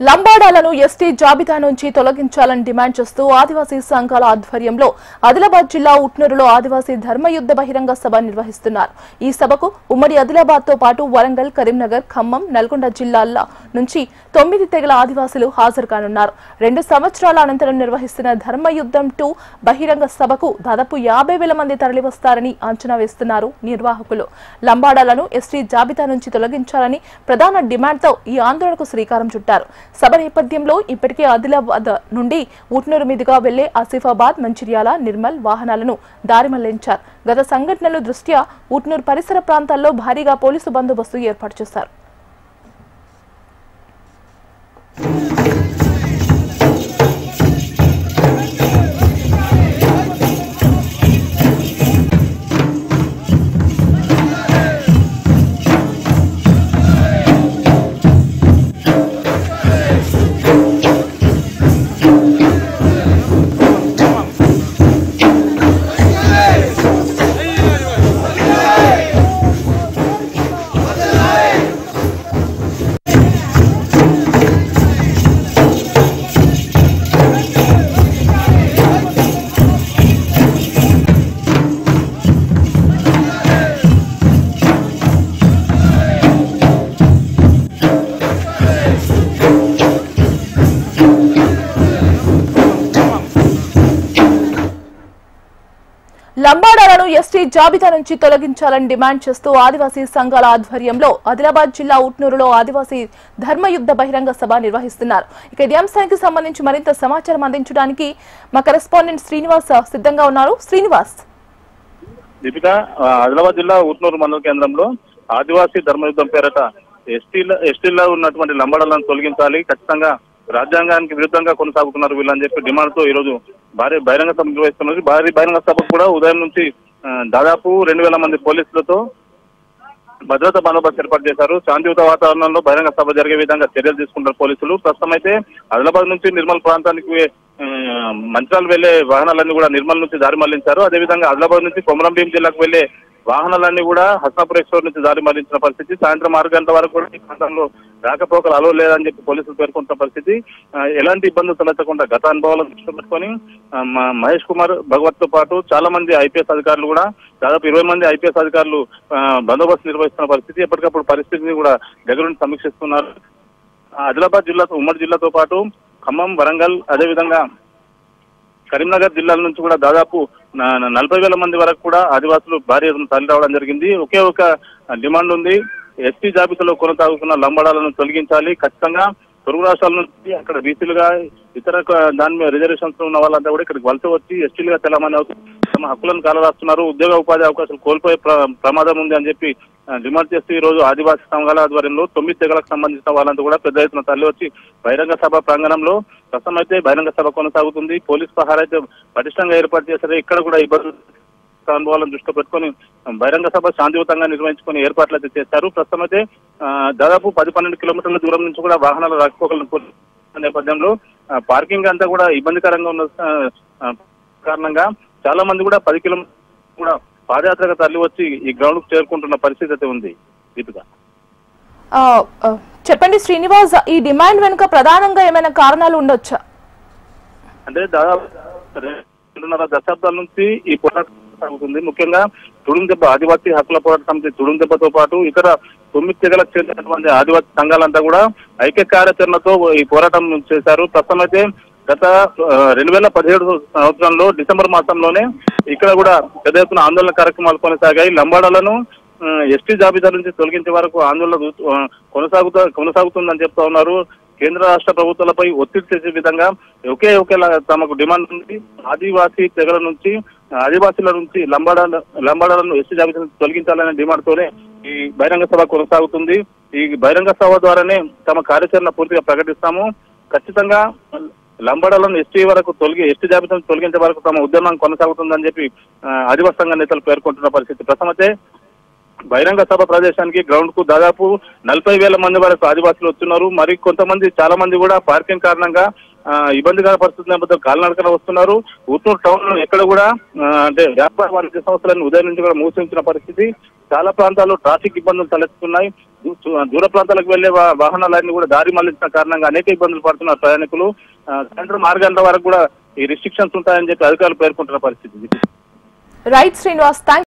లంబాడాలను ST జాబితా నుంచి తొలగించాలని డిమాండ్ చేస్తూ ఆదివాసీ సంఘాల ఆధ్వర్యంలో ఆదిలాబాద్ జిల్లా ఉట్నూరులో ఆదివాసీ ధర్మయుద్ధ బహిరంగ సభ నిర్వహిస్తున్నారు. ఈ సభకు ఉమ్మడి ఆదిలాబాద్ తో పాటు వరంగల్, కరీంనగర్, ఖమ్మం, నల్గొండ జిల్లాల నుంచి 9 తెగల ఆదివాసీలు హాజరు కానున్నారు. 2 సంవత్సరాల అనంతరం నిర్వహిస్తున్న ధర్మయుద్ధం 2 బహిరంగ సభకు దాదాపు 50,000 మంది తరలివస్తారని అంచనా వేస్తున్నారు నిర్వాహకులు. లంబాడాలను ఎస్టీ జాబితా నుంచి తొలగించాలని ప్రధాన డిమాండ్తో ఈ ఆందోళనకు శ్రీకారం చుట్టారు. సభ నేపథ్యంలో ఇప్పటికే ఆదిలాబాద్ నుండి ఉట్నూరు మీదుగా వెళ్లే ఆసిఫాబాద్, మంచిర్యాల, నిర్మల్ వాహనాలను దారి మళ్లించారు. గత సంఘటనల దృష్ట్యా ఉట్నూరు పరిసర ప్రాంతాల్లో భారీగా పోలీసు బందోబస్తు ఏర్పాటు చేశారు. లంబాడాలను ఎస్టీ జాబితా నుంచి తొలగించాలని డిమాండ్ చేస్తూ ఆదివాసీ సంఘాల ఆధ్వర్యంలో ఆదిలాబాద్ జిల్లా ఉట్నూరులో ఆదివాసీ ధర్మయుద్ధ బహిరంగ సభ నిర్వహిస్తున్నారు. ఇక ఈ అంశానికి సంబంధించి మరింత సమాచారం అందించడానికి మా కరెస్పాండెంట్ శ్రీనివాస్ సిద్ధంగా ఉన్నారు. శ్రీనివాస్, దీపిక, ఆదిలాబాద్ జిల్లా ఉట్నూరు మండల కేంద్రంలో ఆదివాసీ ధర్మయుద్ధం పేరట ఎస్టీలో ఉన్నటువంటి లంబాడాలను తొలగించాలి, ఖచ్చితంగా రాజ్యాంగానికి విరుద్ధంగా కొనసాగుతున్నారు వీళ్ళని చెప్పి డిమాండ్ తో ఈ రోజు భారీ బహిరంగ సభ నిర్వహిస్తున్నారు. భారీ బహిరంగ సభకు కూడా ఉదయం నుంచి దాదాపు 2,000 మంది పోలీసులతో భద్రతా బందోబస్తు ఏర్పాటు చేశారు. శాంతియుత వాతావరణంలో బహిరంగ సభ జరిగే విధంగా చర్యలు తీసుకుంటారు పోలీసులు. ప్రస్తుతం అయితే ఆదిలాబాద్ నుంచి నిర్మల్ ప్రాంతానికి మంచిర్యాల వెళ్లే వాహనాలన్నీ కూడా నిర్మల్ నుంచి దారి మళ్లించారు. అదేవిధంగా ఆదిలాబాద్ నుంచి కొమరంభీం జిల్లాకు వెళ్లే వాహనాలన్నీ కూడా హస్నాపూర్ ఎక్స్ప్రెస్ నుంచి దారి మళ్లించిన పరిస్థితి. సాయంత్రం 6 గంటల వరకు కూడా ఈ ప్రాంతంలో రాకపోకలు అలో లేదని చెప్పి పోలీసులు పేర్కొంటున్న పరిస్థితి. ఎలాంటి ఇబ్బందులు తలెత్తకుండా గత అనుభవాలను దృష్టిలో పెట్టుకొని మహేష్ కుమార్ భగవత్ తో పాటు చాలా మంది ఐపీఎస్ అధికారులు కూడా దాదాపు 20 మంది ఐపీఎస్ అధికారులు బందోబస్తు నిర్వహిస్తున్న పరిస్థితి. ఎప్పటికప్పుడు పరిస్థితిని కూడా దగ్గరుండి సమీక్షిస్తున్నారు. ఆదిలాబాద్ జిల్లా ఉమ్మడి జిల్లాతో పాటు ఖమ్మం, వరంగల్, అదేవిధంగా కరీంనగర్ జిల్లాల నుంచి కూడా దాదాపు 40,000 మంది వరకు కూడా ఆదివాసులు భారీ ఎత్తున తరలి రావడం జరిగింది. ఒకే ఒక డిమాండ్ ఉంది, ఎస్టీ జాబితాలో కొనసాగుతున్న లంబాడాలను తొలగించాలి. ఖచ్చితంగా పొరుగు రాష్ట్రాల నుంచి అక్కడ బీసీలుగా ఇతర దాని మీద రిజర్వేషన్స్ ఉన్న వాళ్ళంతా కూడా ఇక్కడికి వలస వచ్చి ఎస్టీలుగా తెలమని తమ హక్కులను కాలరాస్తున్నారు. ఉద్యోగ ఉపాధి అవకాశాలు కోల్పోయే ప్రమాదం ఉంది అని చెప్పి డిమాండ్ చేస్తూ ఈ రోజు ఆదివాసీ సంఘాల ఆధ్వర్యంలో 9 తెగలకు సంబంధించిన వాళ్ళంతా కూడా పెద్ద ఎత్తున తరలి వచ్చి బహిరంగ సభ ప్రాంగణంలో ప్రస్తుతం అయితే బహిరంగ సభ కొనసాగుతుంది. పోలీస్ పహారా అయితే పటిష్టంగా ఏర్పాటు చేశారు. ఇక్కడ కూడా ఇబ్బంది అనుభవాలను దృష్టిలో పెట్టుకుని బహిరంగ సభ శాంతియుతంగా నిర్వహించుకుని ఏర్పాట్లు అయితే చేశారు. ప్రస్తుతం అయితే దాదాపు 10-12 కిలోమీటర్ల దూరం నుంచి కూడా వాహనాలు రాకపోకలను నేపథ్యంలో పార్కింగ్ అంతా కూడా ఇబ్బందికరంగా ఉన్న కారణంగా చాలా మంది కూడా 10 కిలోమీటర్లు కూడా పాదయాత్రగా తరలి వచ్చి ఈ గ్రౌండ్ కు చేరుకుంటున్న పరిస్థితి అయితే ఉంది. దీపిక, చెప్పండి శ్రీనివాస్, ఈ డిమాండ్ వెనుక ప్రధానంగా ఏమైనా కారణాలు ఉండొచ్చా? అంటే దాదాపు 2.5 దశాబ్దాల నుంచి ఈ పోరాటం సాగుతుంది. ముఖ్యంగా తుడుందెబ్బ ఆదివాసీ హక్కుల పోరాట సమితి తుడుందెబ్బతో పాటు ఇతర 9 తెగలకు చెందినటువంటి ఆదివాసీ సంఘాలంతా కూడా ఐక్య కార్యాచరణతో ఈ పోరాటం చేశారు. ప్రస్తుతం అయితే గత 2017 సంవత్సరంలో డిసెంబర్ మాసంలోనే ఇక్కడ కూడా పెద్ద ఎత్తున ఆందోళన కార్యక్రమాలు కొనసాగాయి. లంబాడాలను ఎస్టీ జాబితా నుంచి తొలగించే వరకు ఆందోళన కొనసాగుతుందని చెప్తా ఉన్నారు. కేంద్ర రాష్ట్ర ప్రభుత్వాలపై ఒత్తిడి చేసే విధంగా ఒకేలా తమకు డిమాండ్ ఉంది. ఆదివాసీ తెగల నుంచి ఆదివాసీల నుంచి లంబాడాలను ఎస్టీ జాబితా నుంచి తొలగించాలనే డిమాండ్ తోనే ఈ బహిరంగ సభ కొనసాగుతుంది. ఈ బహిరంగ సభ ద్వారానే తమ కార్యాచరణ పూర్తిగా ప్రకటిస్తాము. ఖచ్చితంగా లంబాడాలను ఎస్టీ జాబితాను తొలగించే వరకు తమ ఉద్యమం కొనసాగుతుందని చెప్పి ఆదివాసీ సంఘ నేతలు పేర్కొంటున్న పరిస్థితి. ప్రస్తుతం అయితే బహిరంగ సభ ప్రదేశానికి గ్రౌండ్ కు దాదాపు 40,000 మంది వరకు ఆదివాసులు వస్తున్నారు. మరి కొంతమంది చాలా మంది కూడా పార్కింగ్ కారణంగా ఇబ్బందికర పరిస్థితుల నేపథ్యంలో కాలినడకన వస్తున్నారు. ఉట్నూరు టౌన్ లో ఎక్కడ కూడా అంటే వ్యాపార వాణిజ్య సంస్థలను ఉదయం నుంచి కూడా మూసించిన పరిస్థితి. చాలా ప్రాంతాల్లో ట్రాఫిక్ ఇబ్బందులు తలెత్తుతున్నాయి. దూర ప్రాంతాలకు వెళ్లే వాహనాలన్నీ కూడా దారి మళ్లించిన కారణంగా అనేక ఇబ్బందులు పడుతున్నారు ప్రయాణికులు. సాయంత్రం 6 గంటల వరకు కూడా ఈ రిస్ట్రిక్షన్స్ ఉంటాయని చెప్పి అధికారులు పేర్కొంటున్న పరిస్థితి. రైట్ శ్రీనివాస్.